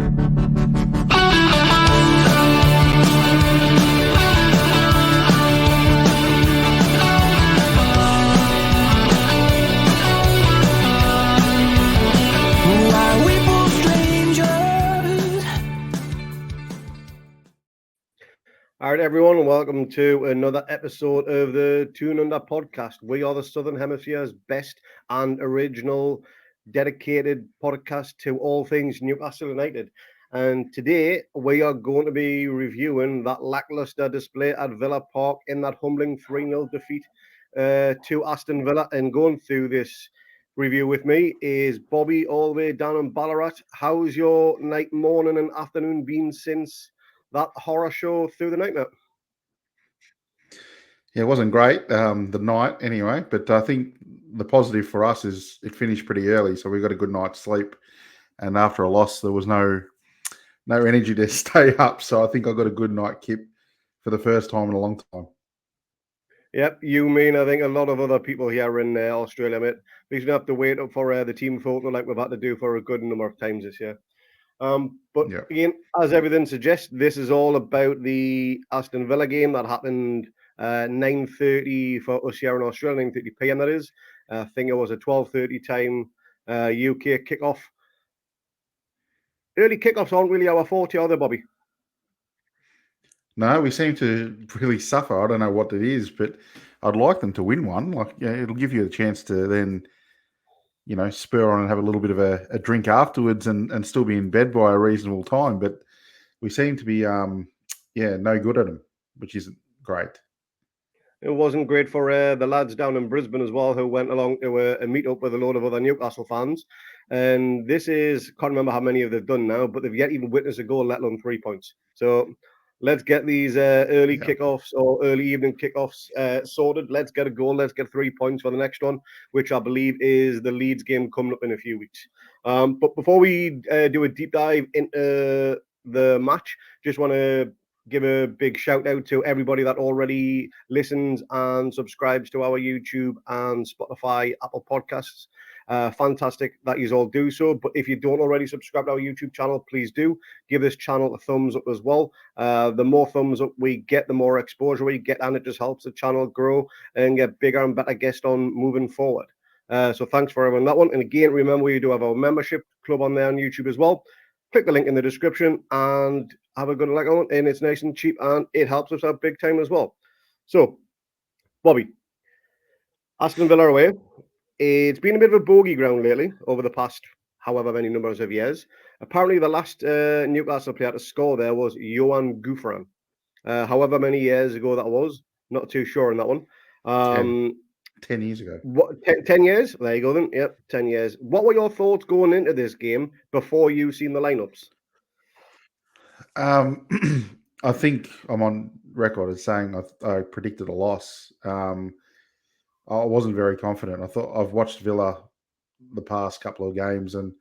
All right, everyone, welcome to another episode of the Toon podcast. We are the Southern Hemisphere's best and original dedicated podcast to all things Newcastle United. And today we are going to be reviewing that lackluster display at Villa Park in that humbling 3-0 defeat to Aston Villa. And going through this review with me is Bobby, all the way down in Ballarat. How's your night, morning, and afternoon been since that horror show through the night, mate? Yeah, it wasn't great, the night anyway, but I think the positive for us is it finished pretty early, so we got a good night's sleep. And after a loss, there was no energy to stay up, so I think I got a good night kip for the first time in a long time. Yep, you mean I think a lot of other people here in Australia, mate. We should have to wait up for the team photo like we've had to do for a good number of times this year. But again, as everything suggests, this is all about the Aston Villa game that happened 9:30 for us here in Australia, 9:30 p.m. That is. I think it was a 12:30 time UK kickoff. Early kickoffs aren't really our forte, are they, Bobby? No, we seem to really suffer. I don't know what it is, but I'd like them to win one. Like, it'll give you a chance to then, spur on and have a little bit of a drink afterwards and still be in bed by a reasonable time. But we seem to be, no good at them, which isn't great. It wasn't great for the lads down in Brisbane as well, who went along to a meet up with a load of other Newcastle fans. And this is, can't remember how many of they've done now, but they've yet even witnessed a goal, let alone 3 points. So let's get these early kickoffs or early evening kickoffs sorted. Let's get a goal. Let's get 3 points for the next one, which I believe is the Leeds game coming up in a few weeks. But before we do a deep dive into the match, just want to give a big shout out to everybody that already listens and subscribes to our YouTube and Spotify, Apple Podcasts. Fantastic that you all do so. But if you don't already subscribe to our YouTube channel, please do give this channel a thumbs up as well. The more thumbs up we get, the more exposure we get, and it just helps the channel grow and get bigger and better guests on moving forward. So thanks for everyone that one. And again, remember we do have our membership club on there on YouTube as well. Click the link in the description and have a good look on it. And it's nice and cheap and it helps us out big time as well. So, Bobby, Aston Villa away. It's been a bit of a bogey ground lately over the past however many numbers of years. Apparently, the last Newcastle player to score there was Johan Gouffran. However many years ago that was, not too sure on that one. 10 years ago. 10 years? There you go then. Yep, 10 years. What were your thoughts going into this game before you seen the lineups? I think I'm on record as saying I predicted a loss. I wasn't very confident. I thought I've watched Villa the past couple of games and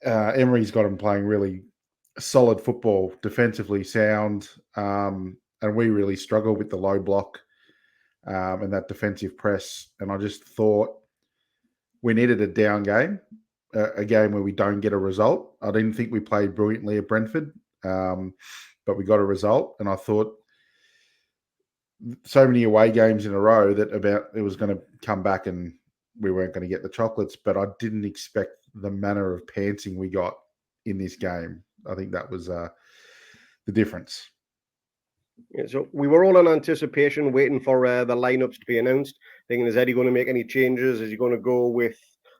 Emery's got him playing really solid football, defensively sound, and we really struggle with the low block and that defensive press. And I just thought we needed a down game, a game where we don't get a result. I didn't think we played brilliantly at Brentford, but we got a result. And I thought so many away games in a row that it was going to come back and we weren't going to get the chocolates. But I didn't expect the manner of pantsing we got in this game. I think that was the difference. Yeah, so we were all in anticipation, waiting for the lineups to be announced. Thinking, is Eddie going to make any changes? Is he going to go with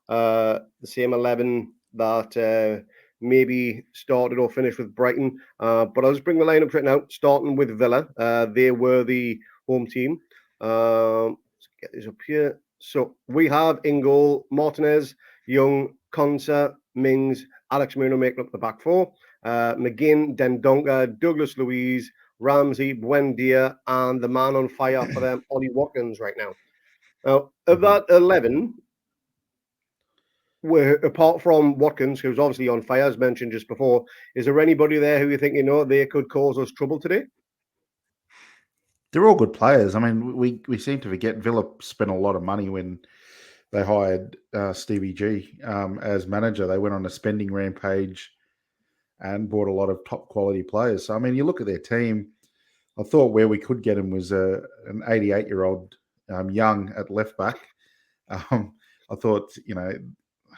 the same 11 that maybe started or finished with Brighton? But I'll just bring the lineups right now, starting with Villa. They were the home team. Let's get this up here. So we have in goal Martinez, Young, Konsa, Mings, Alex Muno making up the back four. McGinn, Dendonka, Douglas Luiz, Ramsey, Buendia, and the man on fire for them, Ollie Watkins, right now. Now, of that 11, apart from Watkins, who's obviously on fire, as mentioned just before, is there anybody there who you think, they could cause us trouble today? They're all good players. I mean, we seem to forget Villa spent a lot of money when they hired Stevie G as manager. They went on a spending rampage and bought a lot of top quality players. So, I mean, you look at their team, I thought where we could get him was an 88-year-old young at left back. I thought,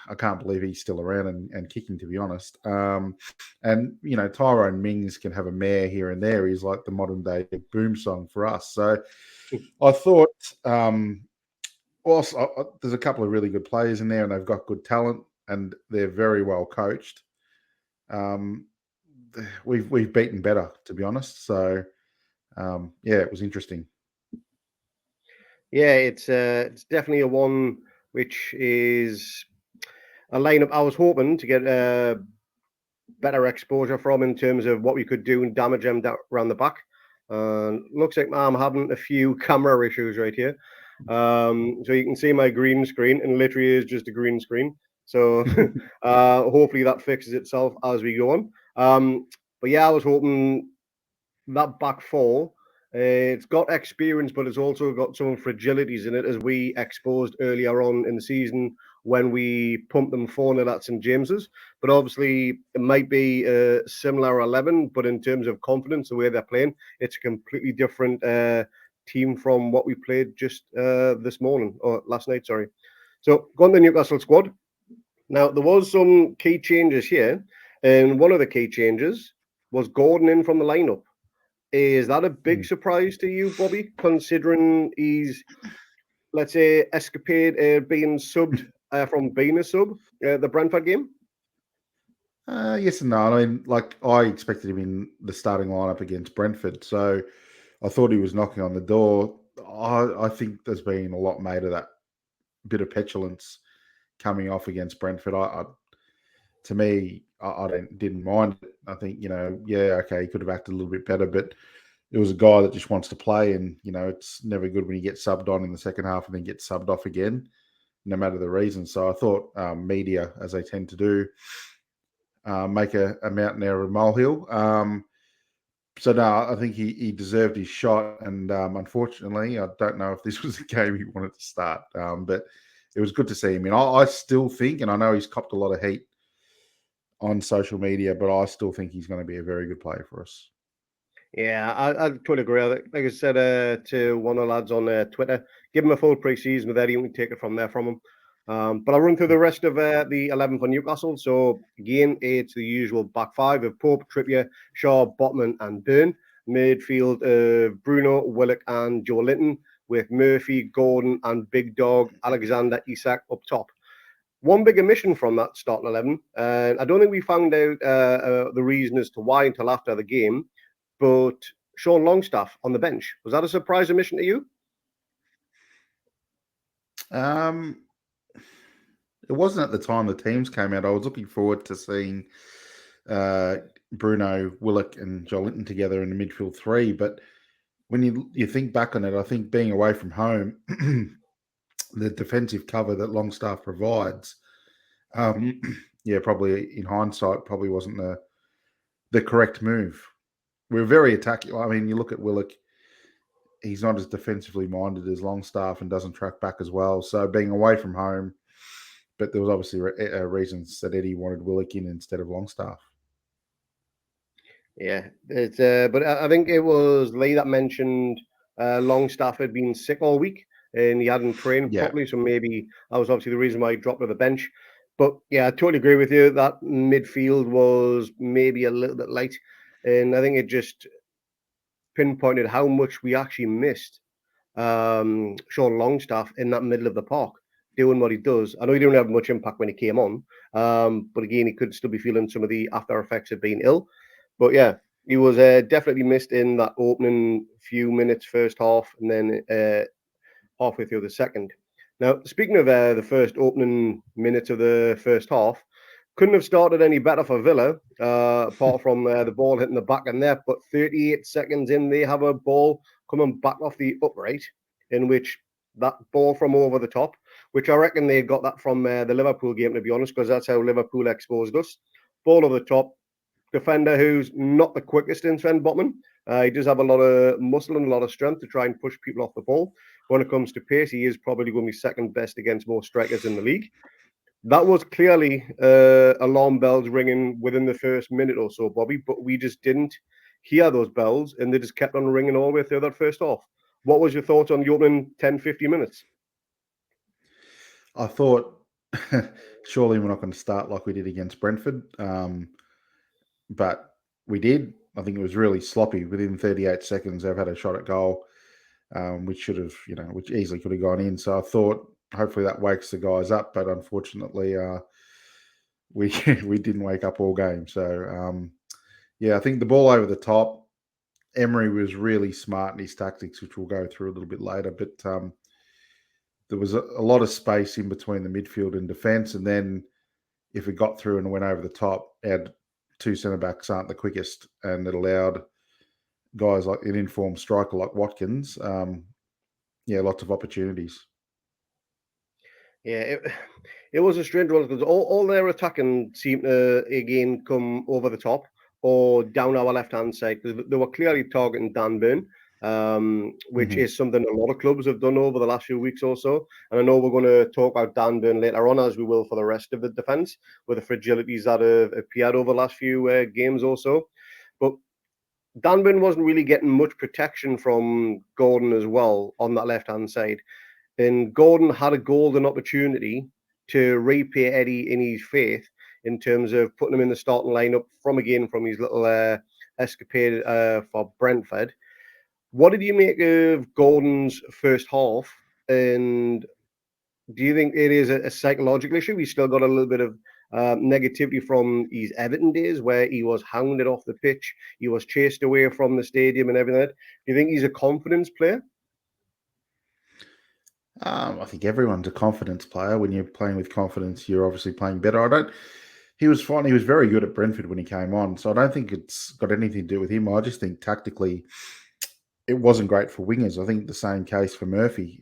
I can't believe he's still around and kicking, to be honest. And, Tyrone Mings can have a mare here and there. He's like the modern day boom song for us. So I thought also there's a couple of really good players in there and they've got good talent and they're very well coached. We've beaten better, to be honest. So, it was interesting. Yeah, it's definitely a one which is a lineup I was hoping to get better exposure from in terms of what we could do and damage them around the back. Looks like I'm having a few camera issues right here. So you can see my green screen, and literally is just a green screen. So hopefully that fixes itself as we go on. But yeah, I was hoping that back four. It's got experience, but it's also got some fragilities in it, as we exposed earlier on in the season when we pumped them 4-0 at St James's. But obviously, it might be a similar 11, but in terms of confidence, the way they're playing, it's a completely different team from what we played just this morning, or last night, sorry. So, go on the Newcastle squad. Now, there was some key changes here, and one of the key changes was Gordon in from the lineup. Is that a big surprise to you, Bobby, considering he's, let's say, escapade being subbed from being a sub the Brentford game? Yes and no. I mean, I expected him in the starting lineup against Brentford, so I thought he was knocking on the door. I think there's been a lot made of that bit of petulance coming off against Brentford. To me, I didn't mind it. I think, okay, he could have acted a little bit better, but it was a guy that just wants to play, and it's never good when you get subbed on in the second half and then get subbed off again, no matter the reason. So I thought media, as they tend to do, make a mountain out of a molehill. So no, I think he deserved his shot, and unfortunately, I don't know if this was the game he wanted to start, but it was good to see him. I still think, and I know he's copped a lot of heat on social media, but I still think he's going to be a very good player for us. Yeah, I totally agree. Like I said to one of the lads on Twitter, give him a full pre-season with Eddie, and we take it from there from him. But I'll run through the rest of the 11 for Newcastle. So again, it's the usual back five of Pope, Trippier, Shaw, Botman, and Byrne. Midfield of Bruno, Willock, and Joe Linton, with Murphy, Gordon, and Big Dog Alexander Isak up top. One big omission from that starting 11, and I don't think we found out the reason as to why until after the game, but Sean Longstaff on the bench. Was that a surprise omission to you? It wasn't at the time the teams came out. I was looking forward to seeing Bruno, Willock, and Joelinton together in the midfield three. But when you think back on it, I think being away from home, the defensive cover that Longstaff provides, probably in hindsight, probably wasn't the correct move. We're very attacking. I mean, you look at Willock, he's not as defensively minded as Longstaff and doesn't track back as well. So being away from home, but there was obviously reasons that Eddie wanted Willock in instead of Longstaff. Yeah, it's but I think it was Lee that mentioned Longstaff had been sick all week and he hadn't trained properly, so maybe that was obviously the reason why he dropped to the bench. But yeah, I totally agree with you. That midfield was maybe a little bit light, and I think it just pinpointed how much we actually missed Sean Longstaff in that middle of the park doing what he does. I know he didn't have much impact when he came on, but again, he could still be feeling some of the after effects of being ill. But yeah, he was definitely missed in that opening few minutes, first half, and then halfway through the second. Now, speaking of the first opening minutes of the first half, couldn't have started any better for Villa, apart from the ball hitting the back and net. But 38 seconds in, they have a ball coming back off the upright, in which that ball from over the top, which I reckon they got that from the Liverpool game, to be honest, because that's how Liverpool exposed us. Ball over the top, defender who's not the quickest in Sven Botman. He does have a lot of muscle and a lot of strength to try and push people off the ball. When it comes to pace, he is probably going to be second best against most strikers in the league. That was clearly alarm bells ringing within the first minute or so, Bobby, but we just didn't hear those bells and they just kept on ringing all the way through that first half. What was your thoughts on the opening 10, 50 minutes? I thought surely we're not going to start like we did against Brentford, but we did. I think it was really sloppy. Within 38 seconds, they've had a shot at goal, which should have, which easily could have gone in. So I thought hopefully that wakes the guys up, but unfortunately, we we didn't wake up all game. So yeah, I think the ball over the top. Emery was really smart in his tactics, which we'll go through a little bit later. But there was a lot of space in between the midfield and defence, and then if it got through and went over the top, our two centre backs aren't the quickest, and it allowed guys like an informed striker like Watkins, lots of opportunities. Yeah, it was a strange one because all their attacking seemed to again come over the top or down our left hand side because they were clearly targeting Dan Burn, which Mm-hmm. is something a lot of clubs have done over the last few weeks or so. And I know we're going to talk about Dan Burn later on, as we will for the rest of the defence, with the fragilities that have appeared over the last few games or so. But Dan Burn wasn't really getting much protection from Gordon as well on that left hand side. And Gordon had a golden opportunity to repay Eddie in his faith in terms of putting him in the starting lineup from his little escapade for Brentford. What did you make of Gordon's first half? And do you think it is a psychological issue? He's still got a little bit of negativity from his Everton days where he was hounded off the pitch, he was chased away from the stadium and everything. Do you think he's a confidence player? I think everyone's a confidence player. When you're playing with confidence, you're obviously playing better. I don't. He was fine. He was very good at Brentford when he came on, so I don't think it's got anything to do with him. I just think tactically, it wasn't great for wingers. I think the same case for Murphy.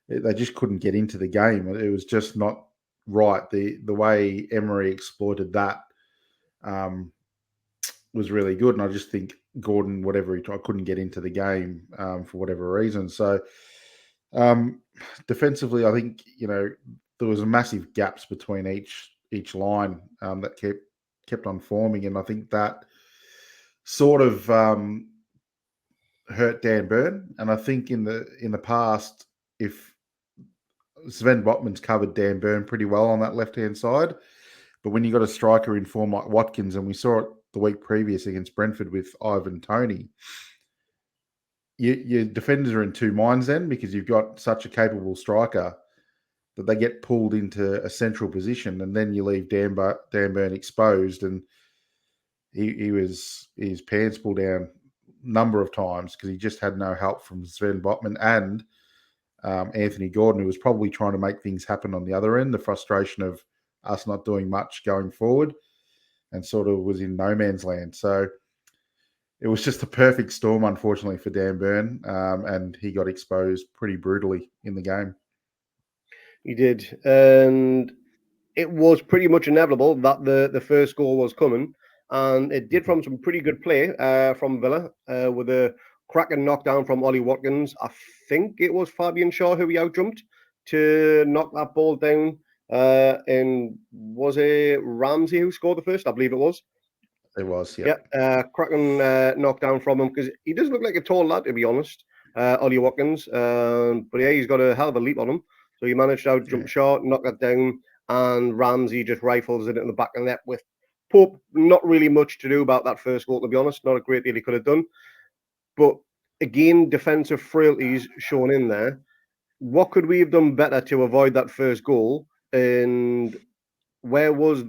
They just couldn't get into the game. It was just not right. The way Emery exploited that was really good, and I just think Gordon, whatever he tried, couldn't get into the game for whatever reason. So defensively, I think there was a massive gaps between each line that kept on forming, and I think that sort of hurt Dan Burn. And I think in the past, if Sven Botman's covered Dan Burn pretty well on that left hand side, but when you got a striker in form like Watkins, and we saw it the week previous against Brentford with Ivan Toney, your defenders are in two minds then because you've got such a capable striker that they get pulled into a central position, and then you leave Dan Burn exposed, and his pants pulled down a number of times because he just had no help from Sven Botman and Anthony Gordon, who was probably trying to make things happen on the other end. The frustration of us not doing much going forward and sort of was in no man's land. So it was just a perfect storm, unfortunately, for Dan Burn, and he got exposed pretty brutally in the game. He did. And it was pretty much inevitable that the first goal was coming, and it did from some pretty good play from Villa with a cracking knockdown from Ollie Watkins. I think it was Fabian Shaw who he outjumped to knock that ball down. And was it Ramsey who scored the first? I believe it was. It was, Yeah, yep. cracking knockdown from him because he does look like a tall lad, to be honest, Ollie Watkins. But yeah, he's got a hell of a leap on him. So he managed to out jump Yeah. short, knock that down, and Ramsey just rifles it in the back of the net with Pope. Not really much to do about that first goal, to be honest. Not a great deal he could have done. But again, defensive frailties shown in there. What could we have done better to avoid that first goal? And where was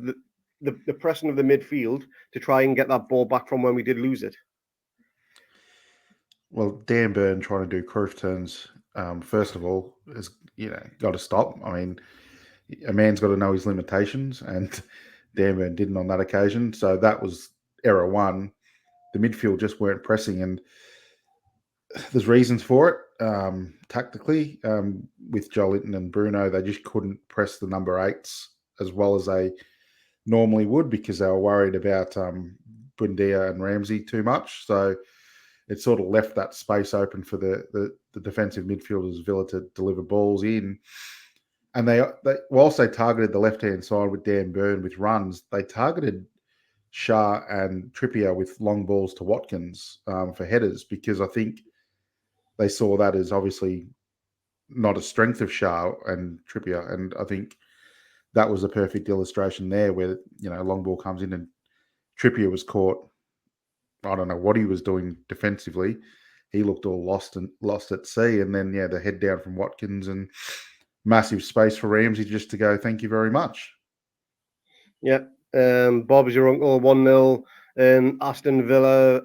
the pressing of the midfield to try and get that ball back from when we did lose it? Well, Dan Burn trying to do Cruyff turns, first of all, has got to stop. I mean, a man's got to know his limitations, and Dan Burn didn't on that occasion. So that was error one. The midfield just weren't pressing, and there's reasons for it. Tactically, with Joelinton and Bruno, they just couldn't press the number eights as well as they normally would because they were worried about Bundia and Ramsey too much. So it sort of left that space open for the defensive midfielders, Villa, to deliver balls in. And they whilst they targeted the left-hand side with Dan Burn with runs, they targeted Shah and Trippier with long balls to Watkins for headers, because I think they saw that as obviously not a strength of Shah and Trippier. And I think that was a perfect illustration there where, a long ball comes in and Trippier was caught. I don't know what he was doing defensively. He looked all lost at sea. And then, the head down from Watkins and massive space for Ramsey just to go, thank you very much. Yeah. Bob's your uncle, 1-0. And Aston Villa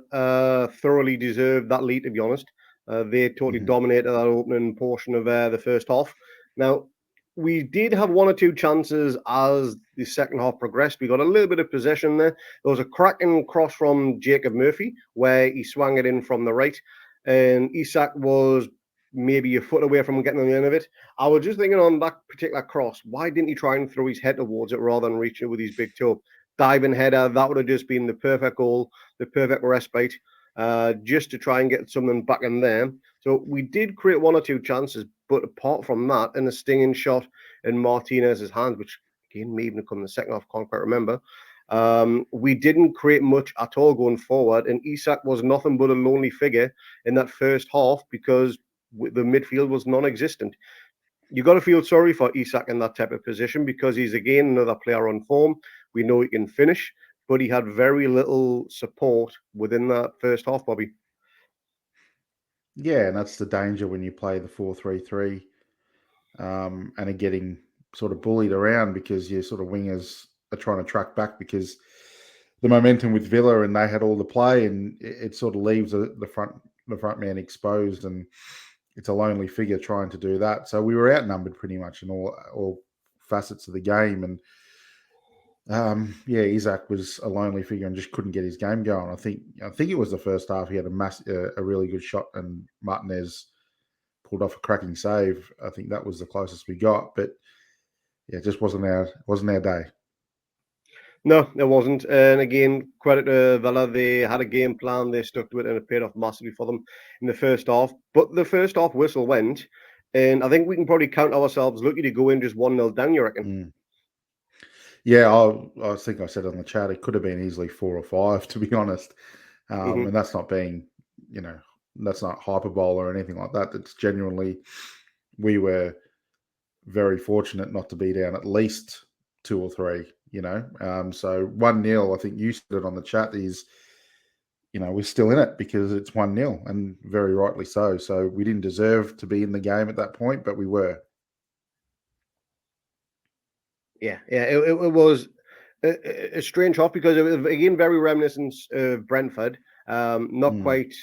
thoroughly deserved that lead, to be honest. They totally dominated that opening portion of the first half. Now, we did have one or two chances as the second half progressed. We got a little bit of possession there. There was a cracking cross from Jacob Murphy where he swung it in from the right. And Isak was maybe a foot away from getting on the end of it. I was just thinking on that particular cross, why didn't he try and throw his head towards it rather than reach it with his big toe? Diving header, that would have just been the perfect goal, the perfect respite, just to try and get something back in there. So we did create one or two chances, but apart from that, and a stinging shot in Martinez's hands, which again may even come in the second half, can't quite remember. We didn't create much at all going forward, and Isak was nothing but a lonely figure in that first half because the midfield was non-existent. You got to feel sorry for Isak in that type of position because he's again another player on form. We know he can finish, but he had very little support within that first half, Bobby. Yeah, and that's the danger when you play the 4-3-3 and are getting sort of bullied around because your sort of wingers are trying to track back because the momentum with Villa and they had all the play, and it sort of leaves the front man exposed, and it's a lonely figure trying to do that. So we were outnumbered pretty much in all facets of the game, and Isak was a lonely figure and just couldn't get his game going. I think it was the first half he had a really good shot, and Martinez pulled off a cracking save. I think that was the closest we got, but it just wasn't our day. No, it wasn't. And again, credit to Villa. They had a game plan. They stuck to it, and it paid off massively for them in the first half. But the first half whistle went, and I think we can probably count ourselves lucky to go in just 1-0 down, you reckon? Yeah, I think I said on the chat it could have been easily 4 or 5, to be honest. And that's not being, that's not hyperbole or anything like that. It's genuinely, we were very fortunate not to be down at least 2 or 3, So 1-0, I think you said it on the chat, is, we're still in it because it's 1-0, and very rightly so. So we didn't deserve to be in the game at that point, but we were. Yeah, it was a strange half because it was again very reminiscent of Brentford. Not quite.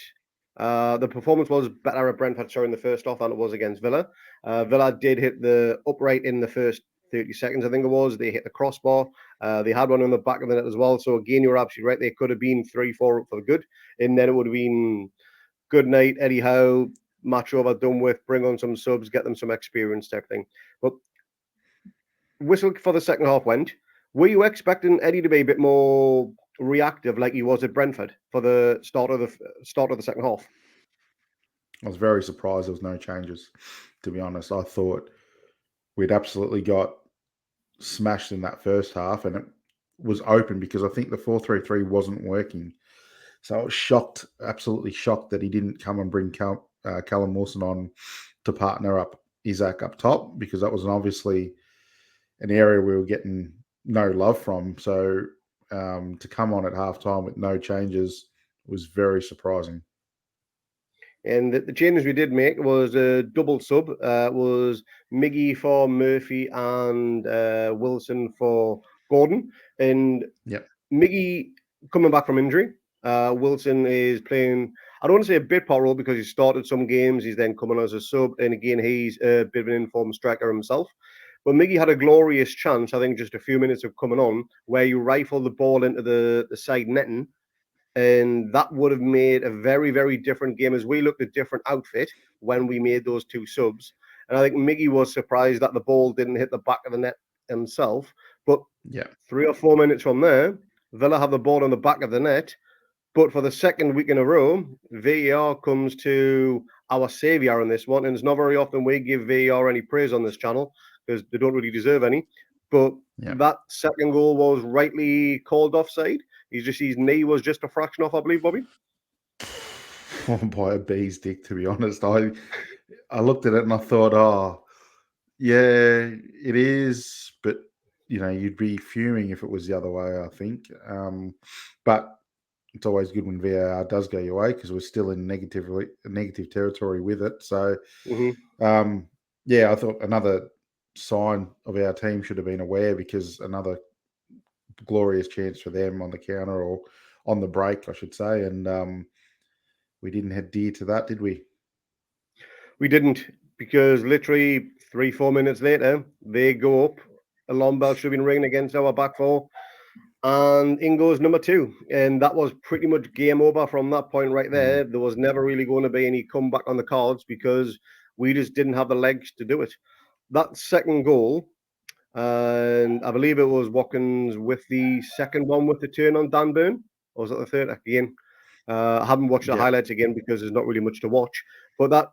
The performance was better at Brentford, sorry, in the first half than it was against Villa. Villa did hit the upright in the first 30 seconds, I think it was. They hit the crossbar. They had one in the back of the net as well. So again, you're absolutely right. They could have been 3-4 up for the good, and then it would have been good night, Eddie Howe, match over, done with. Bring on some subs, get them some experience, type thing. But whistle for the second half went. Were you expecting Eddie to be a bit more reactive like he was at Brentford for the start of the second half? I was very surprised there was no changes, to be honest. I thought we'd absolutely got smashed in that first half, and it was open because I think the 4-3-3 wasn't working. So I was shocked, absolutely shocked, that he didn't come and bring Callum Wilson on to partner up Isak up top, because that was obviously an area we were getting no love from. So to come on at halftime with no changes was very surprising. And the changes we did make was a double sub. Was Miggy for Murphy and Wilson for Gordon. And Yep. Miggy coming back from injury. Wilson is playing, I don't want to say a bit part role because he started some games. He's then coming as a sub. And again, he's a bit of an informed striker himself. But Miggy had a glorious chance, I think, just a few minutes of coming on, where you rifle the ball into the side netting. And that would have made a very, very different game as we looked at different outfit when we made those two subs. And I think Miggy was surprised that the ball didn't hit the back of the net himself. But 3 or 4 minutes from there, Villa have the ball on the back of the net. But for the second week in a row, VAR comes to our saviour on this one. And it's not very often we give VAR any praise on this channel because they don't really deserve any. But Yeah. that second goal was rightly called offside. His knee was just a fraction off, I believe, Bobby. By a bee's dick, to be honest. I looked at it and I thought, oh, yeah, it is, but you'd be fuming if it was the other way, I think. But it's always good when VAR does go your way because we're still in negative territory with it. So, yeah, I thought another sign of our team should have been aware, because another glorious chance for them on the counter, or on the break, I should say, and we didn't adhere to that, did we? We didn't, because literally 3-4 minutes later, they go up. Alarm bell should have been ringing against our back four. And in goes number 2. And that was pretty much game over from that point right there. There was never really going to be any comeback on the cards because we just didn't have the legs to do it. That second goal, and I believe it was Watkins with the second one with the turn on Dan Burn, or was it the third? Again, I haven't watched the highlights again because there's not really much to watch. But that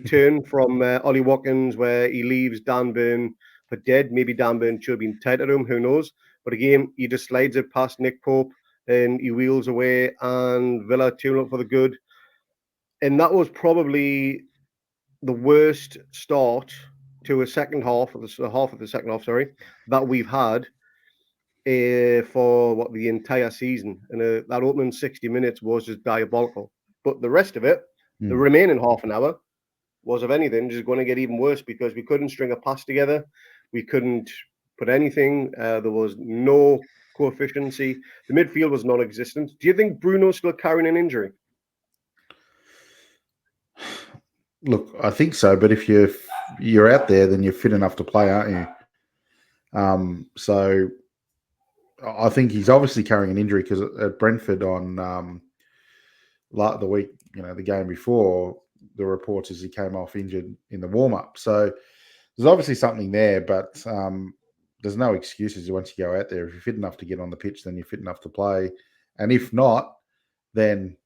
turn from Ollie Watkins, where he leaves Dan Burn for dead. Maybe Dan Burn should have been tighter to him, who knows? But again, he just slides it past Nick Pope and he wheels away, and Villa tune up for the good. And that was probably the worst start to a second half, of the half of the second half, sorry, that we've had for the entire season. And that opening 60 minutes was just diabolical. But the rest of it, the remaining half an hour, was, if anything, just going to get even worse because we couldn't string a pass together. We couldn't put anything. There was no coefficiency. The midfield was non-existent. Do you think Bruno's still carrying an injury? Look, I think so, but if you're out there, then you're fit enough to play, aren't you? So I think he's obviously carrying an injury, because at Brentford on the week, the game before, the reports is he came off injured in the warm-up. So there's obviously something there, but there's no excuses once you go out there. If you're fit enough to get on the pitch, then you're fit enough to play. And if not, then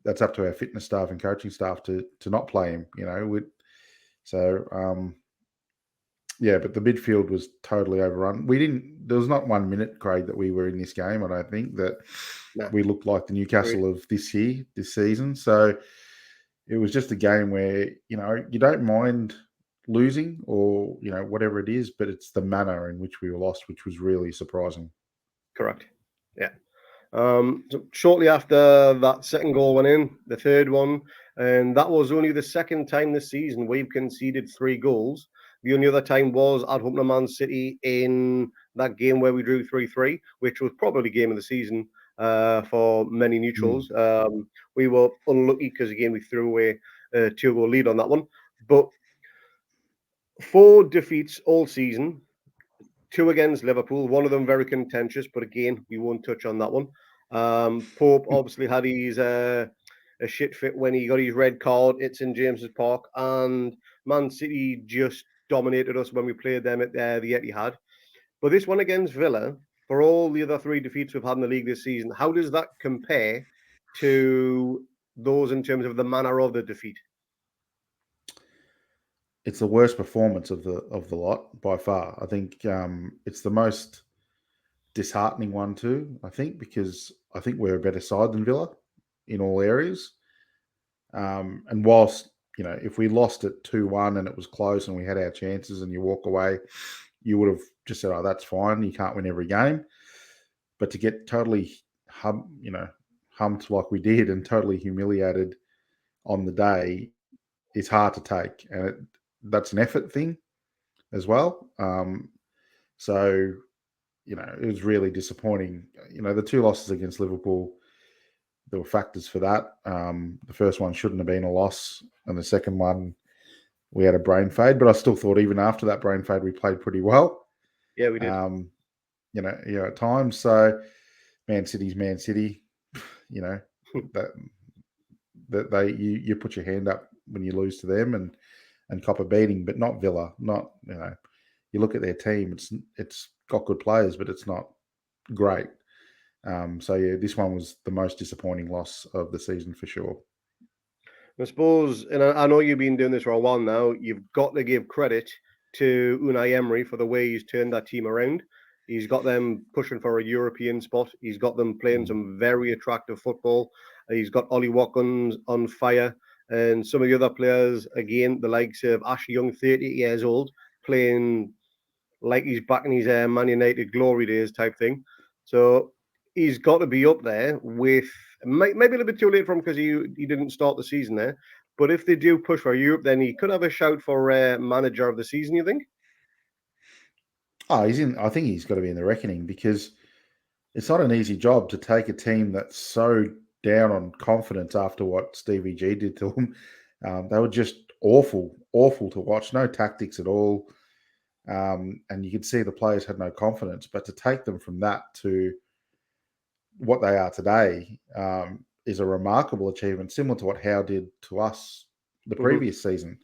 that's up to our fitness staff and coaching staff to not play him, yeah, but the midfield was totally overrun. There was not 1 minute, Craig, that we were in this game, I don't think, that we looked like the Newcastle of this season. So it was just a game where, you don't mind losing or, whatever it is, but it's the manner in which we were lost, which was really surprising. Correct. Yeah. So shortly after that second goal went in, the third one, and that was only the second time this season we've conceded 3 goals. The only other time was at home to Man City in that game where we drew 3-3, which was probably game of the season for many neutrals. We were unlucky because, again, we threw away a 2-goal lead on that one. But 4 defeats all season, 2 against Liverpool, one of them very contentious, but again, we won't touch on that one. Pope obviously had his a shit fit when he got his red card at St James's Park, and Man City just dominated us when we played them at the Etihad. But this one against Villa, for all the other 3 defeats we've had in the league this season, how does that compare to those in terms of the manner of the defeat? It's the worst performance of the lot by far. I think it's the most disheartening one too, I think, because I think we're a better side than Villa in all areas. And whilst, if we lost it 2-1 and it was close and we had our chances and you walk away, you would have just said, oh, that's fine. You can't win every game. But to get totally humped like we did and totally humiliated on the day is hard to take. And that's an effort thing as well. So, it was really disappointing. The 2 losses against Liverpool, there were factors for that. The first one shouldn't have been a loss, and the second one, we had a brain fade. But I still thought even after that brain fade, we played pretty well. Yeah, we did. At times. So, Man City's Man City. that you put your hand up when you lose to them and cop a beating, but not Villa. Not you look at their team. It's got good players, but it's not great. So yeah, this one was the most disappointing loss of the season for sure. I suppose, and I know you've been doing this for a while now, you've got to give credit to Unai Emery for the way he's turned that team around. He's got them pushing for a European spot. He's got them playing some very attractive football. He's got Ollie Watkins on fire, and some of the other players, again, the likes of Ashley Young, 30 years old, playing like he's back in his Man United glory days type thing. So he's got to be up there with maybe a little bit too late for him because he didn't start the season there. But if they do push for Europe, then he could have a shout for manager of the season. You think? Oh, he's in. I think he's got to be in the reckoning because it's not an easy job to take a team that's so down on confidence after what Stevie G did to them. They were just awful, awful to watch. No tactics at all. And you could see the players had no confidence. But to take them from that to what they are today is a remarkable achievement, similar to what Howe did to us the previous season.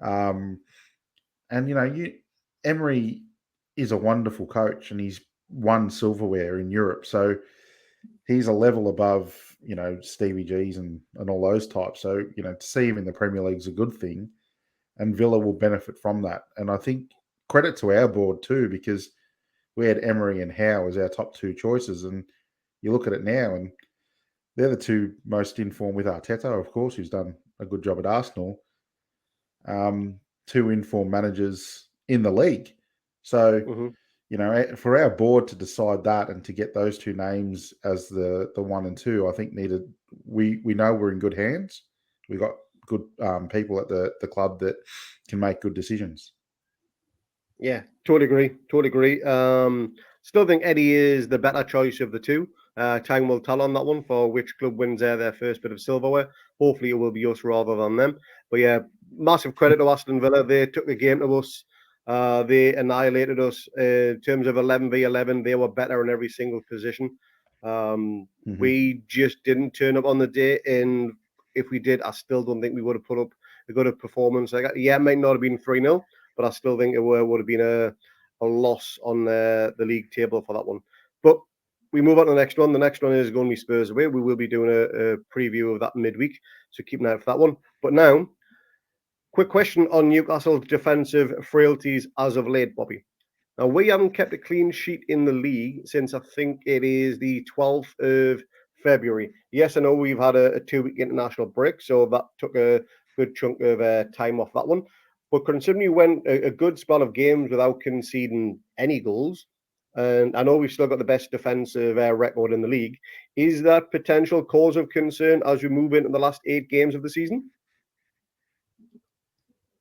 And Emery is a wonderful coach, and he's won silverware in Europe, so he's a level above Stevie G's and all those types. So to see him in the Premier League is a good thing, and Villa will benefit from that. And I think credit to our board too, because we had Emery and Howe as our top two choices, and you look at it now, and they're the two most informed, with Arteta, of course, who's done a good job at Arsenal. Two informed managers in the league. So, for our board to decide that and to get those two names as the 1 and 2, I think we know we're in good hands. We've got good people at the club that can make good decisions. Yeah, totally agree. Totally agree. Still think Eddie is the better choice of the two. Time will tell on that one for which club wins their first bit of silverware. Hopefully, it will be us rather than them. But yeah, massive credit to Aston Villa. They took the game to us. They annihilated us in terms of 11v11. They were better in every single position. We just didn't turn up on the day, and if we did, I still don't think we would have put up a good performance. It might not have been 3-0, but I still think it would have been a loss on the league table for that one. But we move on to the next one. The next one is going to be Spurs away. We will be doing a preview of that midweek, so keep an eye out for that one. But now, quick question on Newcastle's defensive frailties as of late, Bobby. Now, we haven't kept a clean sheet in the league since I think it is the 12th of February. Yes, I know we've had a 2-week international break, so that took a good chunk of time off that one. But considering you went a good spell of games without conceding any goals, and I know we've still got the best defensive record in the league, is that potential cause of concern as we move into the last 8 games of the season?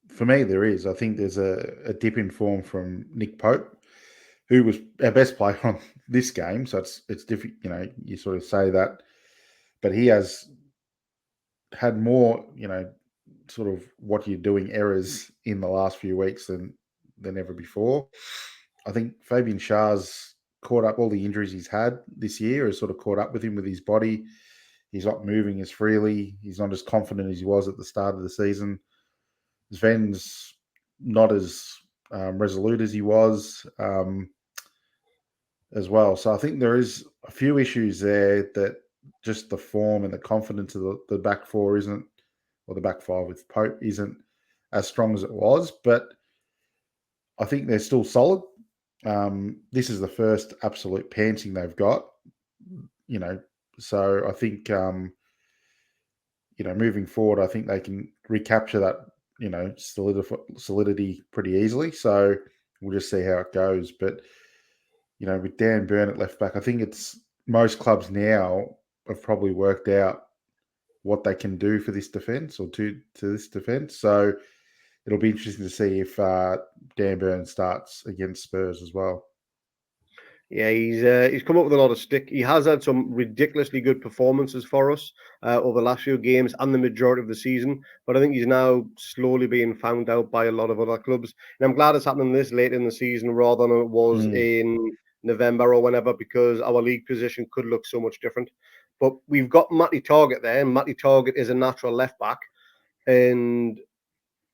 For me, there is. I think there's a dip in form from Nick Pope, who was our best player on this game. So it's different, you sort of say that, but he has had more, sort of what you're doing errors in the last few weeks than ever before. I think Fabian Schär's caught up. All the injuries he's had this year has sort of caught up with him with his body. He's not moving as freely. He's not as confident as he was at the start of the season. Sven's not as resolute as he was as well. So I think there is a few issues there that just the form and the confidence of the back four isn't, or the back five with Pope isn't as strong as it was. But I think they're still solid. This is the first absolute pantsing they've got, So I think, moving forward, I think they can recapture that, solidity pretty easily. So we'll just see how it goes. But, with Dan Burn at left back, I think it's most clubs now have probably worked out what they can do for this defence or to this defence. So it'll be interesting to see if Dan Burn starts against Spurs as well. Yeah, he's come up with a lot of stick. He has had some ridiculously good performances for us over the last few games and the majority of the season. But I think he's now slowly being found out by a lot of other clubs. And I'm glad it's happening this late in the season rather than it was in November or whenever, because our league position could look so much different. But we've got Matty Targett there, and Matty Targett is a natural left back. And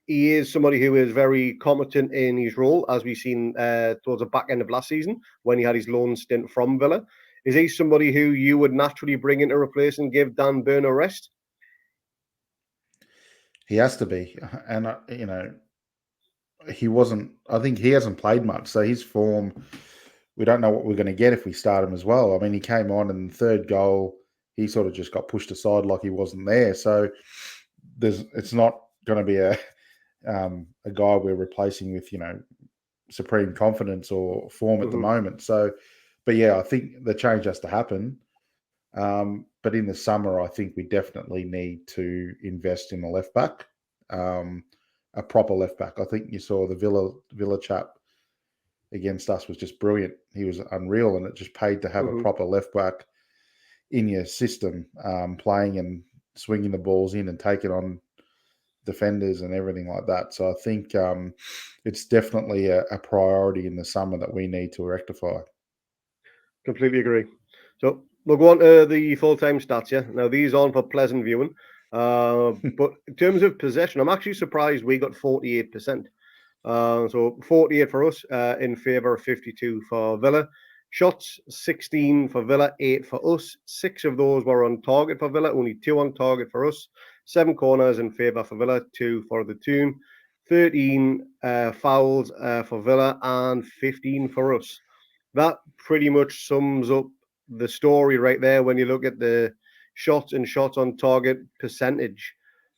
he is somebody who is very competent in his role, as we've seen towards the back end of last season when he had his loan stint from Villa. Is he somebody who you would naturally bring in to replace and give Dan Burn a rest? He has to be. And, he wasn't. I think he hasn't played much, so his form. We don't know what we're going to get if we start him as well. I mean, he came on and the third goal, he sort of just got pushed aside like he wasn't there. So it's not going to be a guy we're replacing with supreme confidence or form at the Hmm. moment. So, but yeah, I think the change has to happen. But in the summer, I think we definitely need to invest in a left back, um, a proper left back. I think you saw the Villa chap against us was just brilliant. He was unreal, and it just paid to have a Hmm. proper left back in your system, playing and swinging the balls in and taking on defenders and everything like that. So I think it's definitely a priority in the summer that we need to rectify. Completely agree. So we'll go on to the full-time stats. Yeah. Now these aren't for pleasant viewing, but in terms of possession, I'm actually surprised we got 48%. So 48 for us, in favour of 52 for Villa. Shots 16 for Villa, 8 for us. 6 of those were on target for Villa, only 2 on target for us. 7 corners in favour for Villa, 2 for the Toon. 13 fouls for Villa and 15 for us. That pretty much sums up the story right there when you look at the shots and shots on target percentage.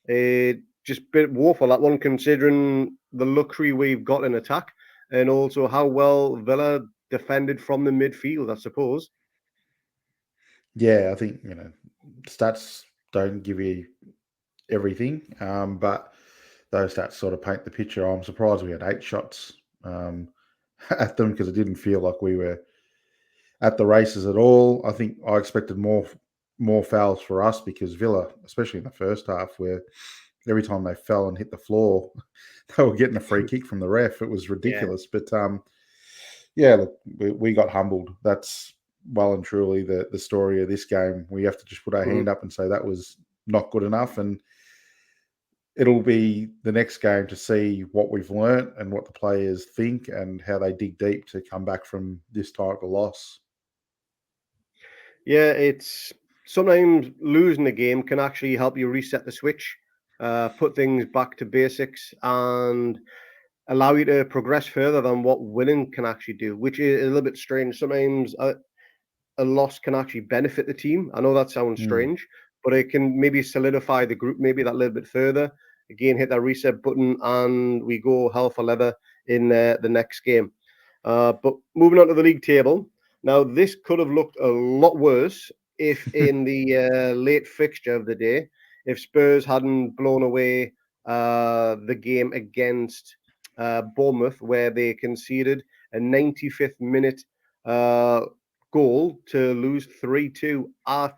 It just bit woeful, that one, considering the luxury we've got in attack and also how well Villa defended from the midfield, I suppose. Yeah, I think stats don't give you everything, but those stats sort of paint the picture. I'm surprised we had 8 shots um, at them because it didn't feel like we were at the races at all. I think I expected more fouls for us because Villa, especially in the first half, where every time they fell and hit the floor, they were getting a free kick from the ref. It was Yeah. ridiculous. But yeah, look, we got humbled. That's well and truly the story of this game. We have to just put our Mhm. hand up and say that was not good enough, and it'll be the next game to see what we've learnt and what the players think and how they dig deep to come back from this type of loss. Yeah, it's sometimes losing a game can actually help you reset the switch, put things back to basics, and allow you to progress further than what winning can actually do, which is a little bit strange. Sometimes a loss can actually benefit the team. I know that sounds Mm. strange, but it can maybe solidify the group maybe that little bit further. Again, hit that reset button, and we go hell for leather in the next game. But moving on to the league table. Now, this could have looked a lot worse if in the late fixture of the day, if Spurs hadn't blown away the game against Bournemouth, where they conceded a 95th minute uh, goal to lose 3-2 at,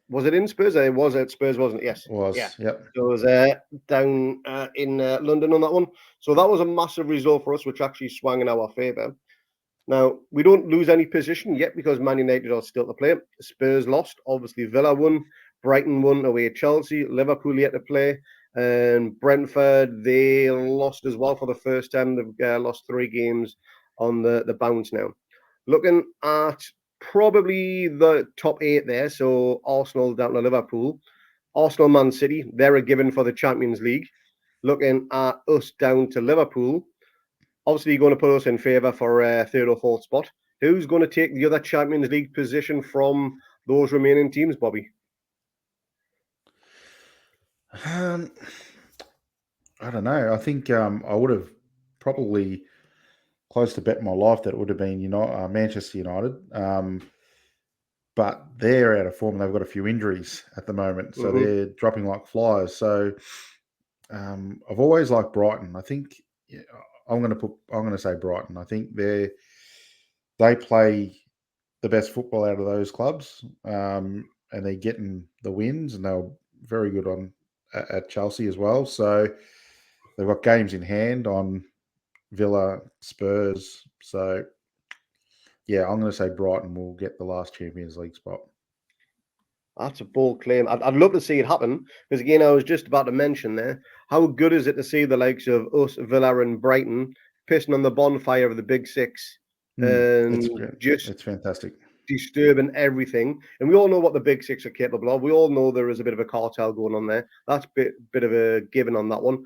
was it in Spurs? It was at Spurs, wasn't it? Yes. Yeah. Was, yep. So it was down in London on that one. So that was a massive result for us, which actually swung in our favour. Now, we don't lose any position yet because Man United are still to play. Spurs lost. Obviously, Villa won. Brighton won away at Chelsea. Liverpool yet to play. And Brentford, they lost as well for the first time. They've lost 3 games on the bounce now. Looking at probably the top 8 there. So Arsenal down to Liverpool. Arsenal, Man City, they're a given for the Champions League. Looking at us down to Liverpool, obviously you're going to put us in favour for a third or fourth spot. Who's going to take the other Champions League position from those remaining teams, Bobby? Um, I don't know. I think I would have probably close to bet my life that it would have been Manchester United. But they're out of form. They've got a few injuries at the moment, so Mm-hmm. they're dropping like flies. So I've always liked Brighton. I think yeah, I'm going to say Brighton. I think they play the best football out of those clubs, and they're getting the wins, and they're very good at Chelsea as well. So they've got games in hand on Villa, Spurs. So yeah, I'm going to say Brighton will get the last Champions League spot. That's a bold claim. I'd love to see it happen because, again, I was just about to mention there how good is it to see the likes of us, Villa, and Brighton pissing on the bonfire of the Big Six Mm, and just it's fantastic. disturbing everything. And we all know what the Big Six are capable of. We all know there is a bit of a cartel going on there. That's a bit of a given on that one.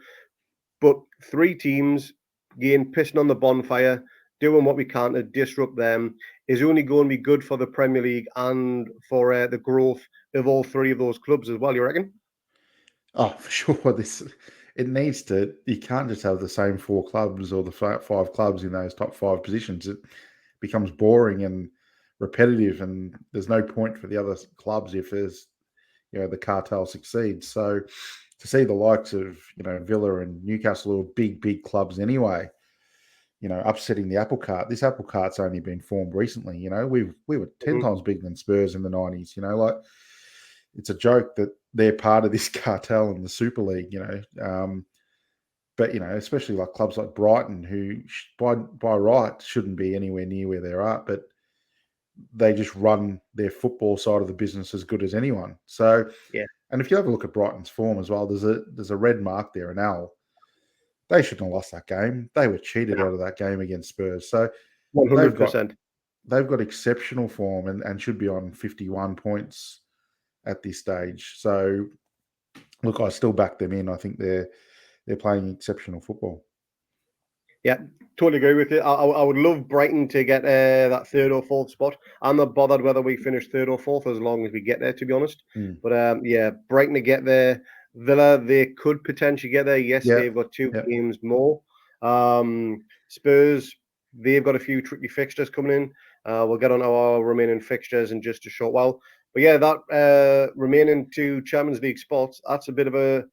But three teams, again, pissing on the bonfire, doing what we can to disrupt them, is only going to be good for the Premier League and for the growth of all three of those clubs as well, you reckon? Oh, for sure. This it needs to. You can't just have the same four clubs or the five clubs in those top five positions. It becomes boring and repetitive, and there's no point for the other clubs if there's the cartel succeeds. So to see the likes of Villa and Newcastle, who are big clubs anyway, upsetting the apple cart. This apple cart's only been formed recently. We were 10 Mhm. times bigger than Spurs in the 90s. Like it's a joke that they're part of this cartel in the Super League. But especially like clubs like Brighton, who by right shouldn't be anywhere near where they're at, but they just run their football side of the business as good as anyone. So, Yeah, and if you have a look at Brighton's form as well, there's a red mark there, an L. They shouldn't have lost that game. They were cheated out of that game against Spurs. So they've got 100%. they've got exceptional form and should be on 51 points at this stage. So look, I still back them in. I think they're playing exceptional football. Yeah, totally agree with you. I would love Brighton to get that third or fourth spot. I'm not bothered whether we finish third or fourth as long as we get there, to be honest. Mm. But yeah, Brighton to get there. Villa, they could potentially get there. Yes, Yeah, they've got two yeah. games more. Spurs, they've got a few tricky fixtures coming in. We'll get on our remaining fixtures in just a short while. But yeah, that remaining two Champions League spots, that's a bit of a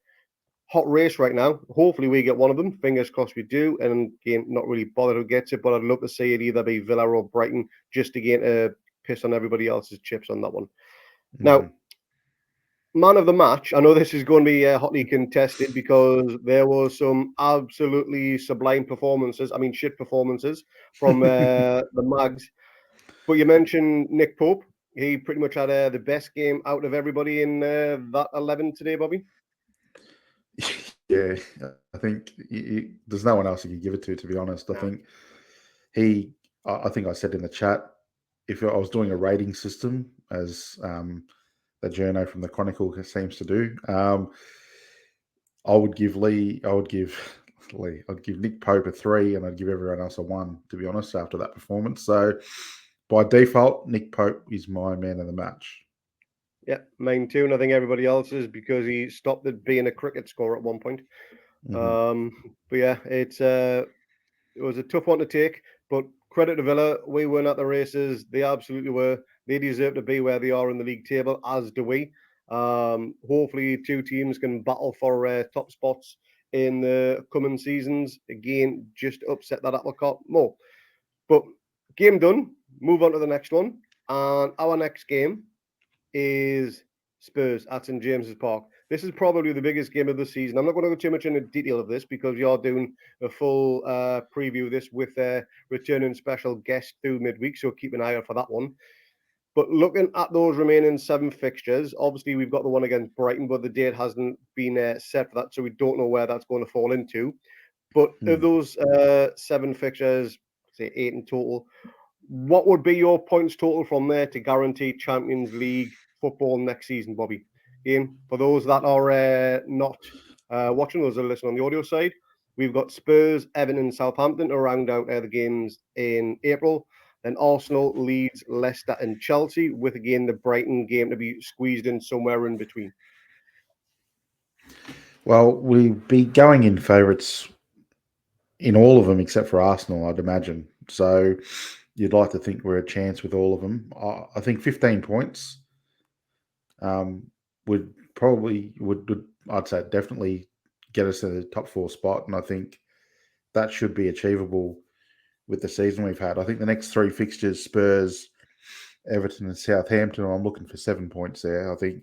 hot race right now. Hopefully, we get one of them. Fingers crossed we do. And again, not really bothered who gets it, but I'd love to see it either be Villa or Brighton, just again to piss on everybody else's chips on that one. Mm-hmm. Now, man of the match. I know this is going to be hotly contested because there was some absolutely sublime performances. I mean, shit performances from the Mags. But you mentioned Nick Pope. He pretty much had the best game out of everybody in that 11 today, Bobby. Yeah, I think there's no one else you could give it to be honest. I think he, I think I said in the chat, if I was doing a rating system, as the journo from the Chronicle seems to do, I would give I'd give Nick Pope a 3, and I'd give everyone else a 1. To be honest, after that performance, so by default, Nick Pope is my man of the match. Yeah, mine too, and I think everybody else's because he stopped it being a cricket score at one point. Mm-hmm. But yeah, it was a tough one to take, but credit to Villa. We weren't at the races. They absolutely were. They deserve to be where they are in the league table, as do we. Hopefully, two teams can battle for top spots in the coming seasons. Again, just upset that apple cart more. But game done. Move on to the next one. And our next game is Spurs at St James's Park. This is probably the biggest game of the season. I'm not going to go too much into detail of this because we are doing a full preview of this with a returning special guest through midweek, so keep an eye out for that one. But looking at those remaining 7 fixtures, obviously we've got the one against Brighton, but the date hasn't been set for that, so we don't know where that's going to fall into. But of those 7 fixtures, say 8 in total, what would be your points total from there to guarantee Champions League football next season, Bobby? Again, for those that are not watching, those that are listening on the audio side, we've got Spurs, Everton, and Southampton to round out the games in April. Then Arsenal, Leeds, Leicester, and Chelsea, with again the Brighton game to be squeezed in somewhere in between. Well, we'd be going in favourites in all of them except for Arsenal, I'd imagine. So you'd like to think we're a chance with all of them. I think 15 points would probably would I'd say definitely get us to the top 4 spot, and I think that should be achievable with the season we've had. I think the next 3 fixtures, Spurs, Everton, and Southampton, I'm looking for 7 points there. I think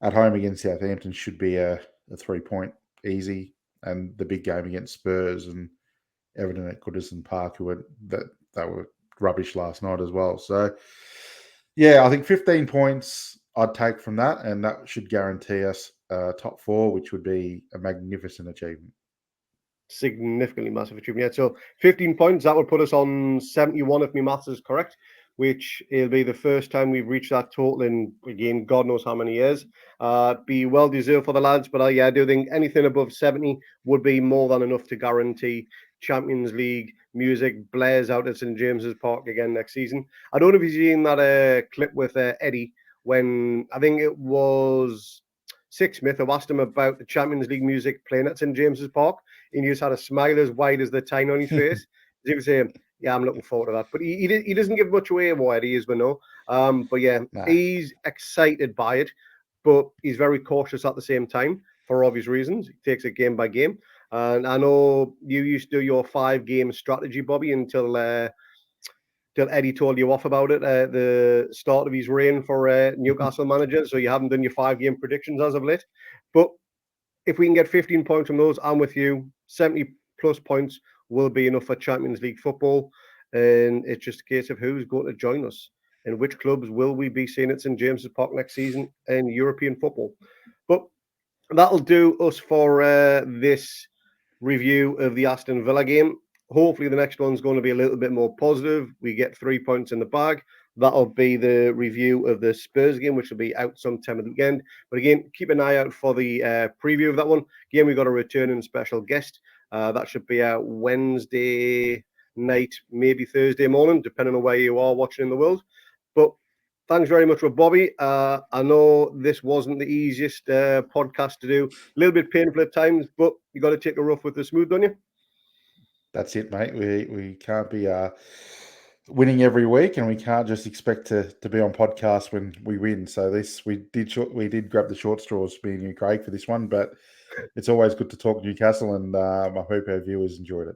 at home against Southampton should be a 3-point easy, and the big game against Spurs and Everton at Goodison Park, who were that were rubbish last night as well. So, yeah, I think 15 points I'd take from that, and that should guarantee us top 4, which would be a magnificent achievement. Significantly massive achievement. Yeah, so 15 points, that would put us on 71 if my maths is correct, which it'll be the first time we've reached that total in, again, God knows how many years. Be well deserved for the lads, but yeah, I do think anything above 70 would be more than enough to guarantee Champions League music blares out at St James's Park again next season. I don't know if you've seen that clip with Eddie when I think it was Six Smith who asked him about the Champions League music playing at St James's Park, and he just had a smile as wide as the tine on his face. As he was saying, yeah, I'm looking forward to that. But he doesn't give much away what Eddie is, we know. But yeah, he's excited by it, but he's very cautious at the same time for obvious reasons. He takes it game by game. And I know you used to do your 5-game strategy, Bobby, until Eddie told you off about it at the start of his reign for Newcastle manager. So you haven't done your 5-game predictions as of late. But if we can get 15 points from those, I'm with you. 70 plus points will be enough for Champions League football. And it's just a case of who's going to join us and which clubs will we be seeing at St James's Park next season in European football. But that'll do us for this review of the Aston Villa game. Hopefully the next one's going to be a little bit more positive. We get 3 points in the bag. That'll be the review of the Spurs game, which will be out sometime at the weekend. But again, keep an eye out for the preview of that one. Again, we've got a returning special guest. That should be out Wednesday night, maybe Thursday morning, depending on where you are watching in the world. But thanks very much for Bobby. I know this wasn't the easiest podcast to do. A little bit painful at times, but you got to take a rough with the smooth, don't you? That's it, mate. We can't be winning every week, and we can't just expect to be on podcast when we win. So we did grab the short straws, being you, Craig, for this one. But it's always good to talk Newcastle, and I hope our viewers enjoyed it.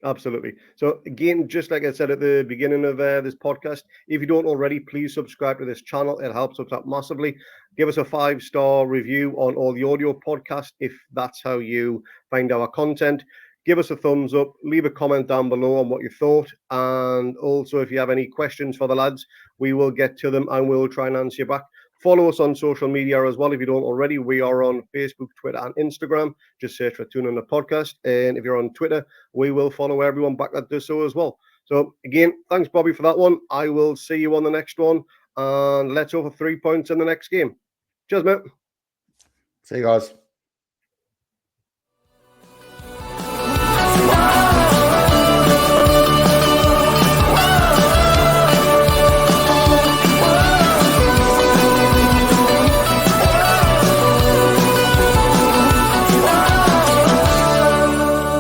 Absolutely. So again, just like I said at the beginning of this podcast, if you don't already, please subscribe to this channel. It helps us out massively. Give us a 5-star review on all the audio podcasts if that's how you find our content. Give us a thumbs up. Leave a comment down below on what you thought. And also, if you have any questions for the lads, we will get to them and we'll try and answer you back. Follow us on social media as well. If you don't already, we are on Facebook, Twitter, and Instagram. Just search for Toon on the podcast. And if you're on Twitter, we will follow everyone back that does so as well. So again, thanks, Bobby, for that one. I will see you on the next one. And let's go for 3 points in the next game. Cheers, mate. See you guys.